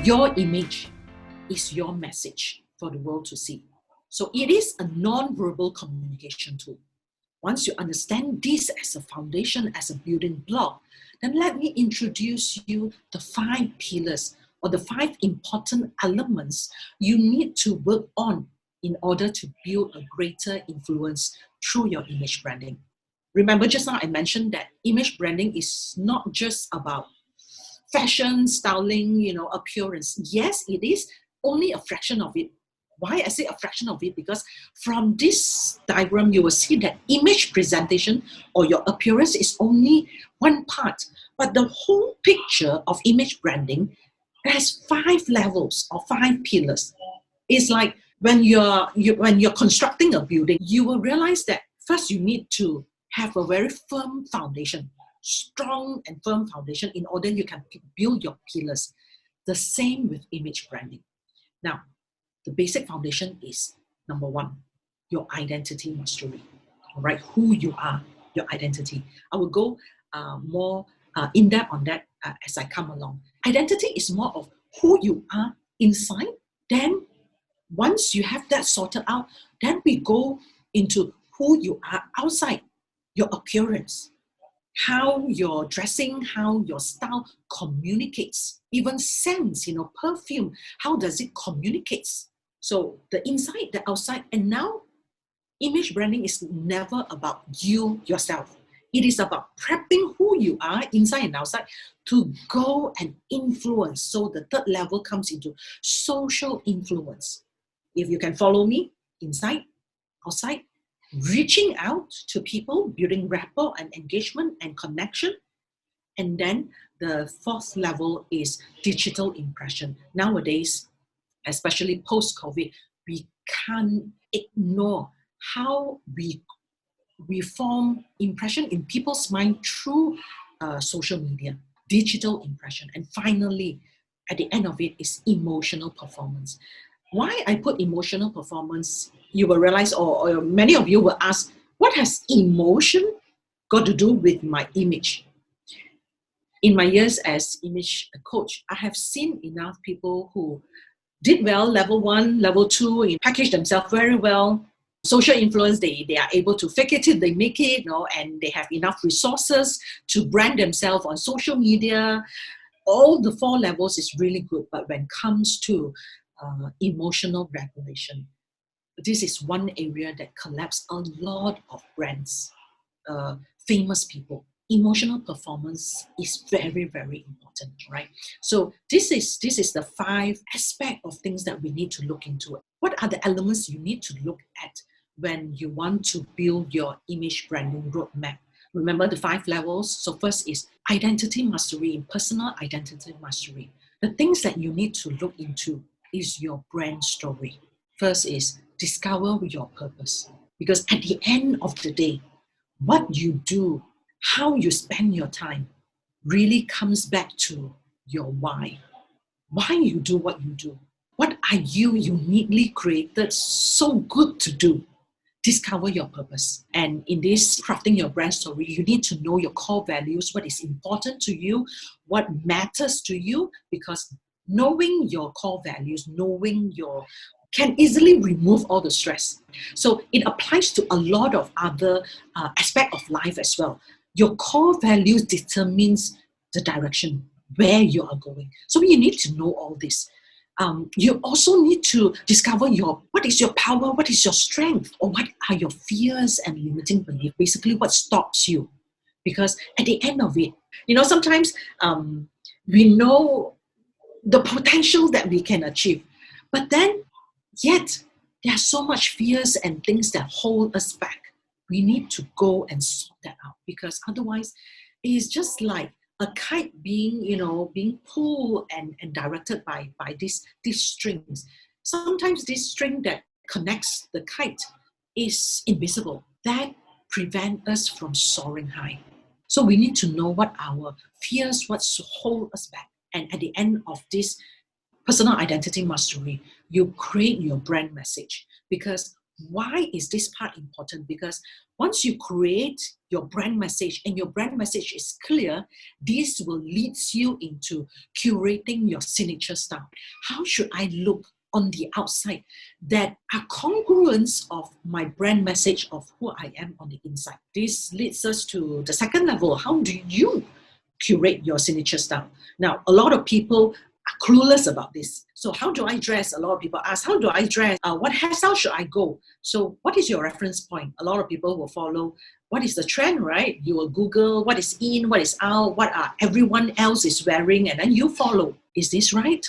Your image is your message for the world to see. So it is a non-verbal communication tool. Once you understand this as a foundation, as a building block, then let me introduce you the 5 pillars or the 5 important elements you need to work on in order to build a greater influence through your image branding. Remember just now I mentioned that image branding is not just about fashion, styling, appearance. Yes, it is only a fraction of it. Why I say a fraction of it? Because from this diagram, you will see that image presentation or your appearance is only one part. But the whole picture of image branding has 5 levels or 5 pillars. It's like when you're constructing a building, you will realize that first you need to have a very firm foundation, strong and firm foundation in order you can build your pillars. The same with image branding. Now, the basic foundation is number 1, your identity mastery. All right, who you are, your identity. I will go more in depth on that as I come along. Identity is more of who you are inside. Then once you have that sorted out, then we go into who you are outside, your appearance, how your dressing, how your style communicates, even scents, perfume, how does it communicate? So the inside, the outside, and now image branding is never about you yourself. It is about prepping who you are inside and outside to go and influence. So the 3rd level comes into social influence. If you can follow me inside, outside, reaching out to people, building rapport and engagement and connection. And then the 4th level is digital impression. Nowadays, especially post-COVID, we can't ignore how we form impression in people's mind through social media, digital impression. And finally, at the end of it is emotional performance. Why I put emotional performance, you will realize, or many of you will ask, what has emotion got to do with my image? In my years as image coach, I have seen enough people who did well, level 1, level 2, and package themselves very well. Social influence, they are able to fake it till they make it, and they have enough resources to brand themselves on social media. All the 4 levels is really good, but when it comes to emotional regulation, this is one area that collapses a lot of brands, famous people. Emotional performance is very, very important, right? So this is the 5 aspects of things that we need to look into. What are the elements you need to look at when you want to build your image branding roadmap? Remember the 5 levels. So first is identity mastery, personal identity mastery. The things that you need to look into is your brand story. First is discover your purpose. Because at the end of the day, what you do, how you spend your time really comes back to your why. Why you do what you do. What are you uniquely created so good to do? Discover your purpose. And in this crafting your brand story, you need to know your core values, what is important to you, what matters to you, because knowing your core values, can easily remove all the stress. So it applies to a lot of other aspects of life as well. Your core values determines the direction, where you are going. So you need to know all this. You also need to discover what is your power, what is your strength, or what are your fears and limiting beliefs. Basically, what stops you. Because at the end of it, sometimes we know the potential that we can achieve. But then, yet, there are so much fears and things that hold us back. We need to go and sort that out, because otherwise, it's just like a kite being pulled and directed by these strings. Sometimes this string that connects the kite is invisible. That prevents us from soaring high. So we need to know what our fears, what hold us back. And at the end of this personal identity mastery, you create your brand message. Because Why is this part important? Because once you create your brand message and your brand message is clear, this will lead you into curating your signature style. How should I look on the outside that are congruence of my brand message of who I am on the inside? This leads us to the second level. How do you curate your signature style? Now, a lot of people are clueless about this. So how do I dress? A lot of people ask, how do I dress? What hairstyle should I go? So what is your reference point? A lot of people will follow what is the trend, right? You will Google what is in, what is out, what are everyone else is wearing, and then you follow. Is this right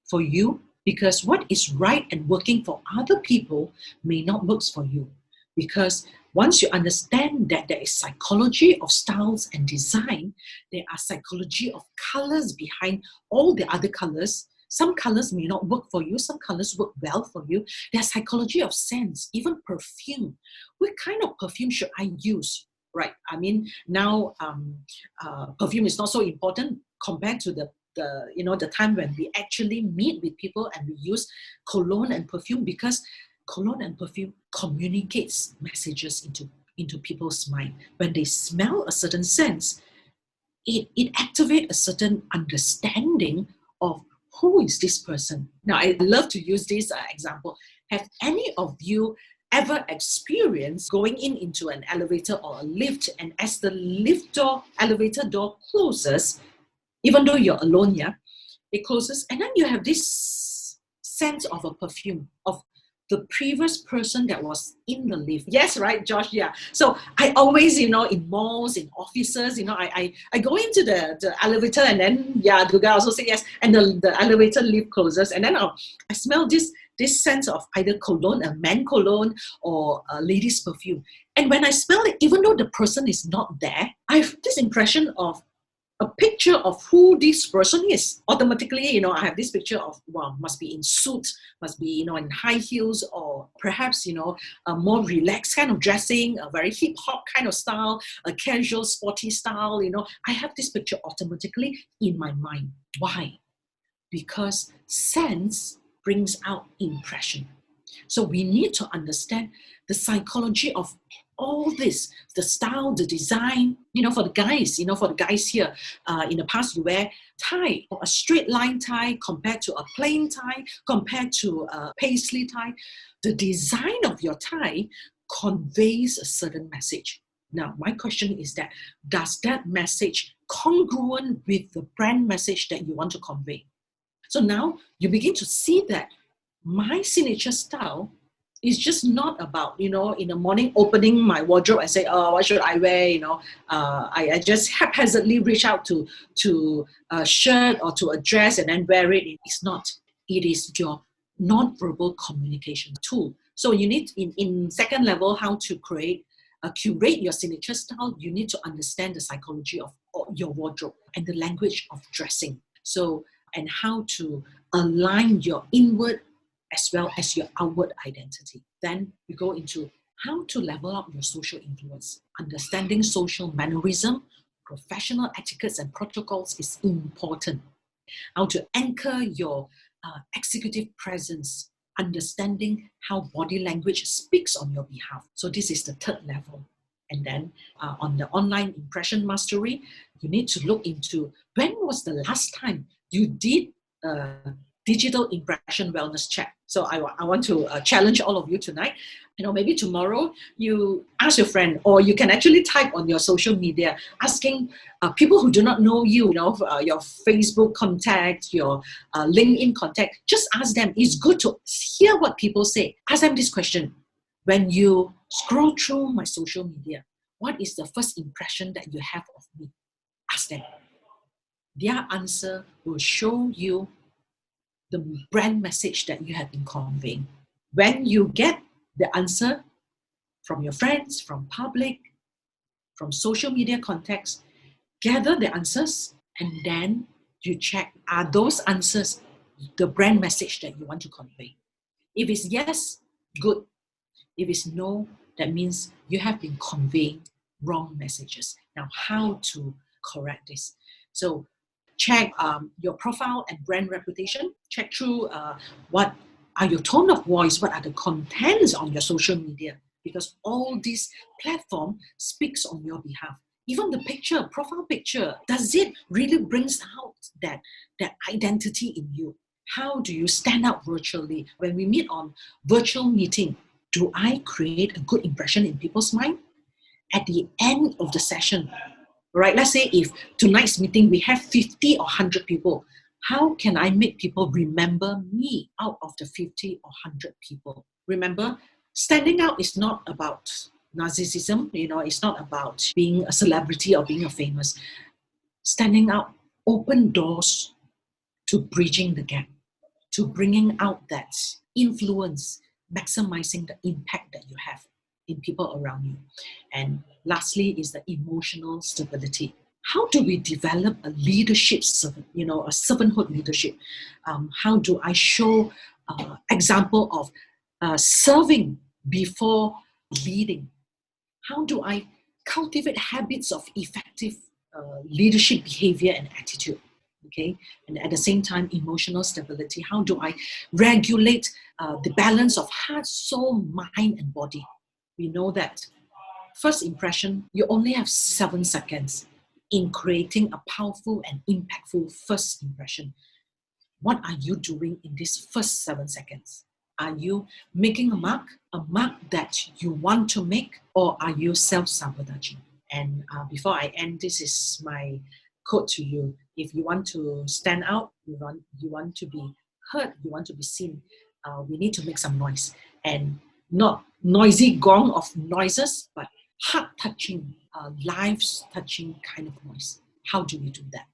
for you? Because what is right and working for other people may not work for you. Because once you understand that there is psychology of styles and design, there are psychology of colors behind all the other colors. Some colors may not work for you. Some colors work well for you. There's psychology of scents, even perfume. What kind of perfume should I use? Right. I mean, now perfume is not so important compared to the time when we actually meet with people and we use cologne and perfume, because cologne and perfume communicates messages into people's mind. When they smell a certain sense, it activates a certain understanding of who is this person. Now, I love to use this example. Have any of you ever experienced going into an elevator or a lift, and as the elevator door closes, even though you're alone, yeah, it closes, and then you have this sense of a perfume of the previous person that was in the lift. Yes, right, Josh? Yeah. So I always, in malls, in offices, I go into the elevator, and then, yeah, the guy also say yes, and the elevator lift closes, and then I smell this sense of either cologne, a man cologne, or a lady's perfume. And when I smell it, even though the person is not there, I have this impression of a picture of who this person is. Automatically, I have this picture of, wow, must be in suit, must be, in high heels, or perhaps, a more relaxed kind of dressing, a very hip hop kind of style, a casual, sporty style. I have this picture automatically in my mind. Why? Because sense brings out impression. So we need to understand the psychology of all this, the style, the design, for the guys here, in the past you wear tie, or a straight line tie compared to a plain tie, compared to a paisley tie. The design of your tie conveys a certain message. Now, my question is that, does that message congruent with the brand message that you want to convey? So now you begin to see that my signature style is just not about, in the morning opening my wardrobe and say, oh, what should I wear? I just haphazardly reach out to a shirt or to a dress and then wear it. It's not. It is your non-verbal communication tool. So you need, in second level, how to curate your signature style. You need to understand the psychology of your wardrobe and the language of dressing. So, and how to align your inward as well as your outward identity. Then we go into how to level up your social influence. Understanding social mannerism, professional etiquettes and protocols is important. How to anchor your executive presence, understanding how body language speaks on your behalf. So this is the third level. And then on the online impression mastery, you need to look into when was the last time you did digital impression wellness check. So I want to challenge all of you tonight. Maybe tomorrow you ask your friend, or you can actually type on your social media asking people who do not know you, your Facebook contact, your LinkedIn contact. Just ask them. It's good to hear what people say. Ask them this question: when you scroll through my social media, what is the first impression that you have of me? Ask them. Their answer will show you the brand message that you have been conveying. When you get the answer from your friends, from public, from social media contacts, gather the answers, and then you check, are those answers the brand message that you want to convey? If it's yes, good. If it's no, that means you have been conveying wrong messages. Now, how to correct this? So check your profile and brand reputation. Check through what are your tone of voice? What are the contents on your social media? Because all these platform speaks on your behalf. Even the picture, profile picture, does it really brings out that identity in you? How do you stand out virtually? When we meet on virtual meeting, do I create a good impression in people's mind? At the end of the session, right? Let's say if tonight's meeting we have 50 or 100 people, how can I make people remember me out of the 50 or 100 people? Remember, standing out is not about narcissism, it's not about being a celebrity or being a famous. Standing out open doors to bridging the gap, to bringing out that influence, maximizing the impact that you have in people around you. And lastly is the emotional stability. How do we develop a leadership, a servanthood leadership? How do I show example of serving before leading? How do I cultivate habits of effective leadership behavior and attitude? Okay, and at the same time, emotional stability. How do I regulate the balance of heart, soul, mind, and body? We know that first impression, you only have 7 seconds in creating a powerful and impactful first impression. What are you doing in these first 7 seconds? Are you making a mark that you want to make, or are you self-sabotaging? And before I end, this is my quote to you. If you want to stand out, you want to be heard, you want to be seen, we need to make some noise. And not noisy gong of noises, but heart-touching, lives-touching kind of noise. How do we do that?